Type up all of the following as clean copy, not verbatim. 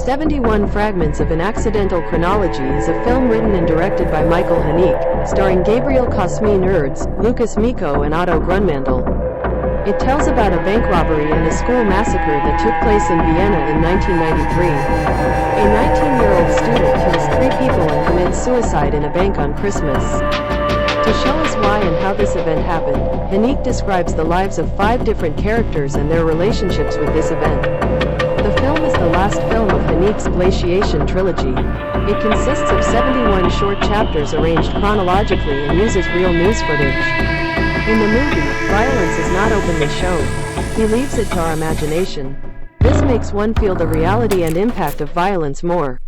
71 Fragments of an Accidental Chronology is a film written and directed by Michael Haneke, starring Gabriel Cosmin-Ernst, Lucas Miko and Otto Grunmandel. It tells about a bank robbery and a school massacre that took place in Vienna in 1993. A 19-year-old student kills 3 people and commits suicide in a bank on Christmas. To show us why and how this event happened, Haneke describes the lives of 5 different characters and their relationships with this event. The film is the last film of Haneke's Glaciation trilogy. It consists of 71 short chapters arranged chronologically and uses real news footage. In the movie, violence is not openly shown. He leaves it to our imagination. This makes one feel the reality and impact of violence more.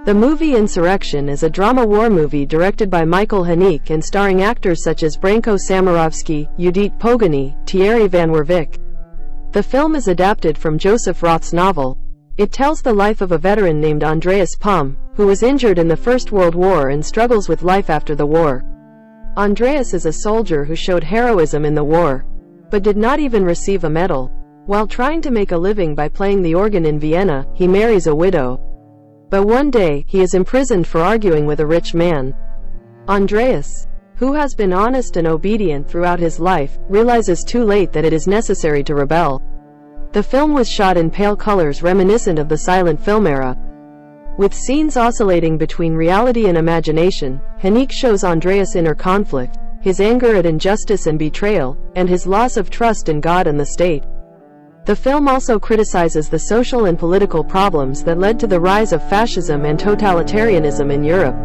The movie Insurrection is a drama war movie directed by Michael Haneke and starring actors such as Branko Samarovsky, Judith Pogany, Thierry Van Wervik. The film is adapted from Joseph Roth's novel. It tells the life of a veteran named Andreas Pum, who was injured in the First World War and struggles with life after the war. Andreas is a soldier who showed heroism in the war, but did not even receive a medal. While trying to make a living by playing the organ in Vienna, he marries a widow. But one day, he is imprisoned for arguing with a rich man. Andreas, who has been honest and obedient throughout his life, realizes too late that it is necessary to rebel. The film was shot in pale colors reminiscent of the silent film era. With scenes oscillating between reality and imagination, Haneke shows Andreas' inner conflict, his anger at injustice and betrayal, and his loss of trust in God and the state. The film also criticizes the social and political problems that led to the rise of fascism and totalitarianism in Europe.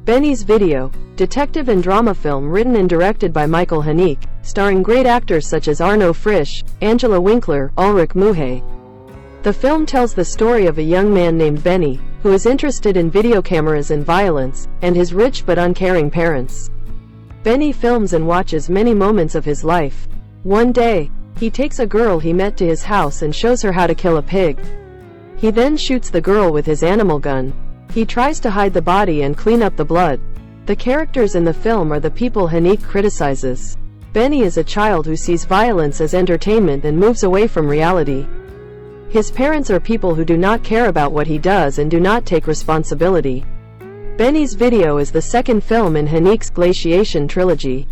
Benny's Video, detective and drama film written and directed by Michael Haneke, starring great actors such as Arno Frisch, Angela Winkler, Ulrich Muhe. The film tells the story of a young man named Benny, who is interested in video cameras and violence, and his rich but uncaring parents. Benny films and watches many moments of his life. One day, he takes a girl he met to his house and shows her how to kill a pig. He then shoots the girl with his animal gun. He tries to hide the body and clean up the blood. The characters in the film are the people Haneke criticizes. Benny is a child who sees violence as entertainment and moves away from reality. His parents are people who do not care about what he does and do not take responsibility. Benny's Video is the second film in Haneke's Glaciation trilogy.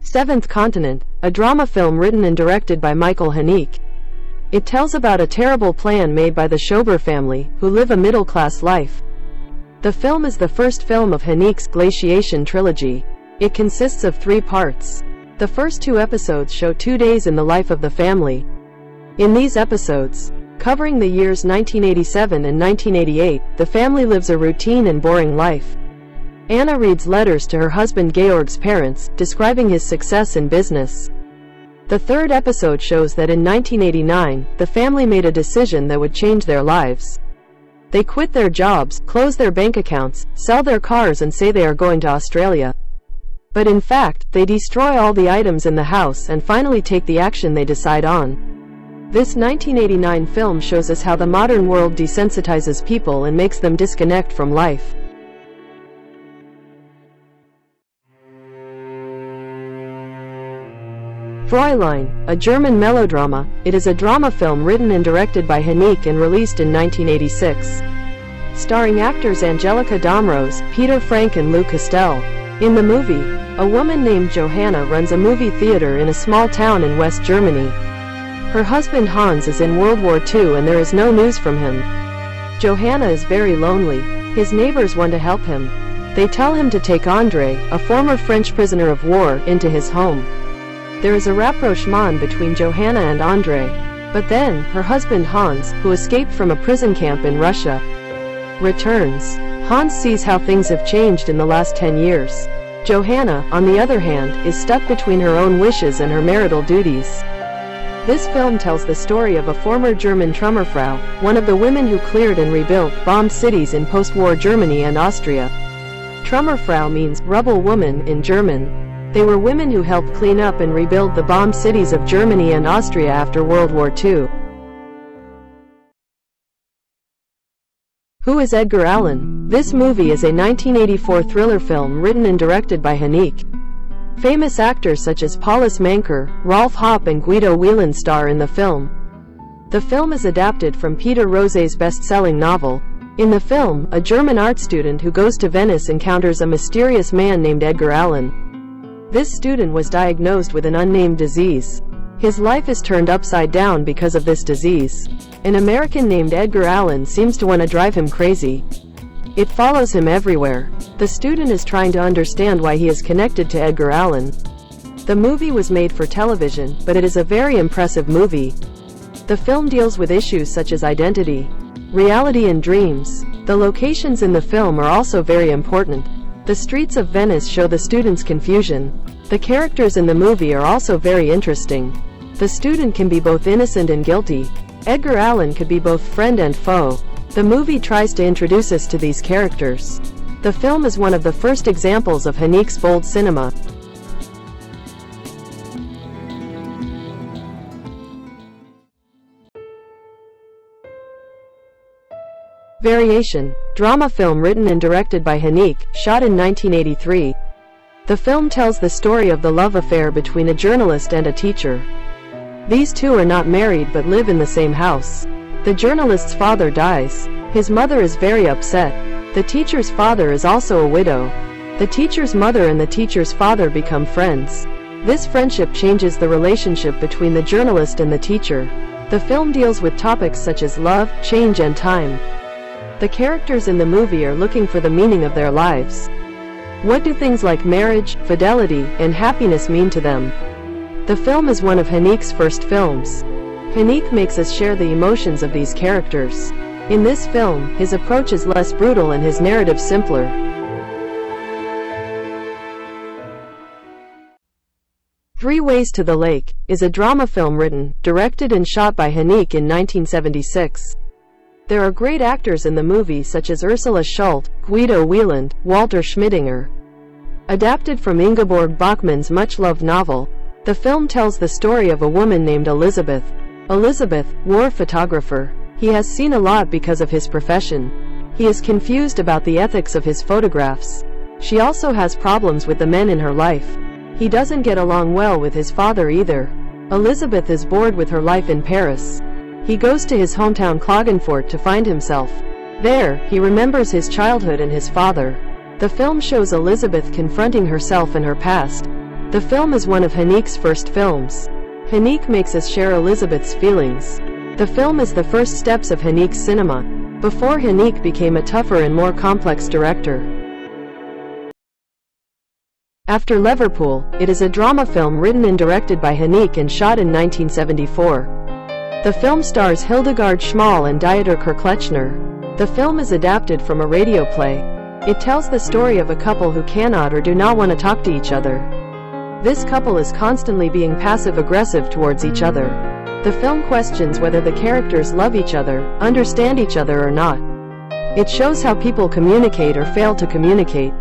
Seventh Continent, a drama film written and directed by Michael Haneke. It tells about a terrible plan made by the Schober family, who live a middle-class life. The film is the first film of Haneke's Glaciation trilogy. It consists of 3 parts. The first 2 episodes show 2 days in the life of the family. In these episodes, covering the years 1987 and 1988, the family lives a routine and boring life. Anna reads letters to her husband Georg's parents, describing his success in business. The third episode shows that in 1989, the family made a decision that would change their lives. They quit their jobs, close their bank accounts, sell their cars and say they are going to Australia. But in fact, they destroy all the items in the house and finally take the action they decide on. This 1989 film shows us how the modern world desensitizes people and makes them disconnect from life. Fräulein, a German melodrama. It is a drama film written and directed by Haneke and released in 1986. Starring actors Angelika Damrose, Peter Frank and Lou Castel. In the movie, a woman named Johanna runs a movie theater in a small town in West Germany. Her husband Hans is in World War II and there is no news from him. Johanna is very lonely. His neighbors want to help him. They tell him to take André, a former French prisoner of war, into his home. There is a rapprochement between Johanna and André. But then, her husband Hans, who escaped from a prison camp in Russia, returns. Hans sees how things have changed in the last 10 years. Johanna, on the other hand, is stuck between her own wishes and her marital duties. This film tells the story of a former German Trümmerfrau, one of the women who cleared and rebuilt bombed cities in post-war Germany and Austria. Trümmerfrau means rubble woman in German. They were women who helped clean up and rebuild the bombed cities of Germany and Austria after World War II. Who is Edgar Allan? This movie is a 1984 thriller film written and directed by Haneke. Famous actors such as Paulus Manker, Rolf Hoppe and Guido Wieland star in the film. The film is adapted from Peter Rose's best-selling novel. In the film, a German art student who goes to Venice encounters a mysterious man named Edgar Allan. This student was diagnosed with an unnamed disease. His life is turned upside down because of this disease. An American named Edgar Allan seems to want to drive him crazy. It follows him everywhere. The student is trying to understand why he is connected to Edgar Allan. The movie was made for television, but it is a very impressive movie. The film deals with issues such as identity, reality and dreams. The locations in the film are also very important. The streets of Venice show the student's confusion. The characters in the movie are also very interesting. The student can be both innocent and guilty. Edgar Allan could be both friend and foe. The movie tries to introduce us to these characters. The film is one of the first examples of Haneke's bold cinema. Variation. Drama film written and directed by Haneke, shot in 1983. The film tells the story of the love affair between a journalist and a teacher. These two are not married but live in the same house. The journalist's father dies. His mother is very upset. The teacher's father is also a widow. The teacher's mother and the teacher's father become friends. This friendship changes the relationship between the journalist and the teacher. The film deals with topics such as love, change and time. The characters in the movie are looking for the meaning of their lives. What do things like marriage, fidelity, and happiness mean to them? The film is one of Haneke's first films. Haneke makes us share the emotions of these characters. In this film, his approach is less brutal and his narrative simpler. Three Ways to the Lake is a drama film written, directed and shot by Haneke in 1976. There are great actors in the movie such as Ursula Schult, Guido Wieland, Walter Schmidinger. Adapted from Ingeborg Bachmann's much-loved novel, the film tells the story of a woman named Elizabeth. Elizabeth, war photographer. He has seen a lot because of his profession. He is confused about the ethics of his photographs. She also has problems with the men in her life. He doesn't get along well with his father either. Elizabeth is bored with her life in Paris. He goes to his hometown Klagenfurt to find himself. There, he remembers his childhood and his father. The film shows Elizabeth confronting herself and her past. The film is one of Haneke's first films. Haneke makes us share Elizabeth's feelings. The film is the first steps of Haneke's cinema, before Haneke became a tougher and more complex director. After Liverpool, it is a drama film written and directed by Haneke and shot in 1974. The film stars Hildegard Schmal and Dieter Kirchlechner. The film is adapted from a radio play. It tells the story of a couple who cannot or do not want to talk to each other. This couple is constantly being passive-aggressive towards each other. The film questions whether the characters love each other, understand each other or not. It shows how people communicate or fail to communicate.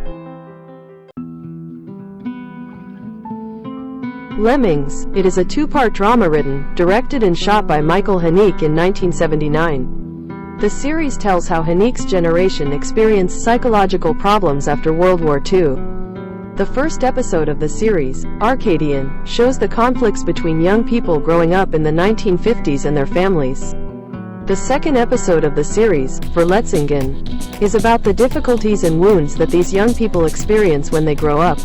Lemmings. It is a two-part drama written, directed and shot by Michael Haneke in 1979. The series tells how Haneke's generation experienced psychological problems after World War II. The first episode of the series, Arcadian, shows the conflicts between young people growing up in the 1950s and their families. The second episode of the series, Verletzungen, is about the difficulties and wounds that these young people experience when they grow up.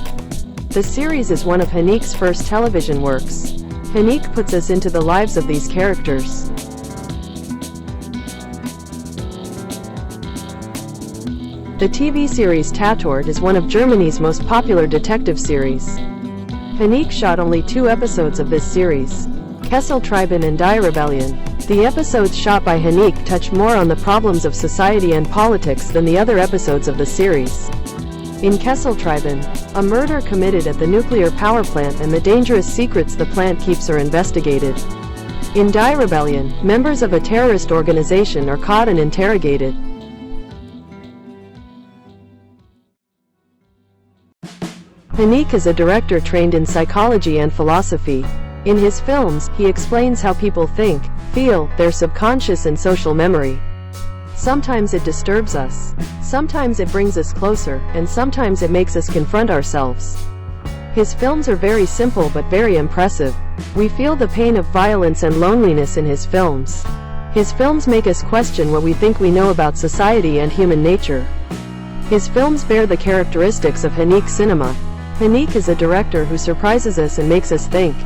The series is one of Haneke's first television works. Haneke puts us into the lives of these characters. The TV series Tatort is one of Germany's most popular detective series. Haneke shot only 2 episodes of this series, Kesseltreiben and Die Rebellion. The episodes shot by Haneke touch more on the problems of society and politics than the other episodes of the series. In Kesseltreiben, a murder committed at the nuclear power plant and the dangerous secrets the plant keeps are investigated. In Die Rebellion, members of a terrorist organization are caught and interrogated. Haneke is a director trained in psychology and philosophy. In his films, he explains how people think, feel, their subconscious and social memory. Sometimes it disturbs us. Sometimes it brings us closer, and sometimes it makes us confront ourselves. His films are very simple but very impressive. We feel the pain of violence and loneliness in his films. His films make us question what we think we know about society and human nature. His films bear the characteristics of Haneke cinema. Haneke is a director who surprises us and makes us think.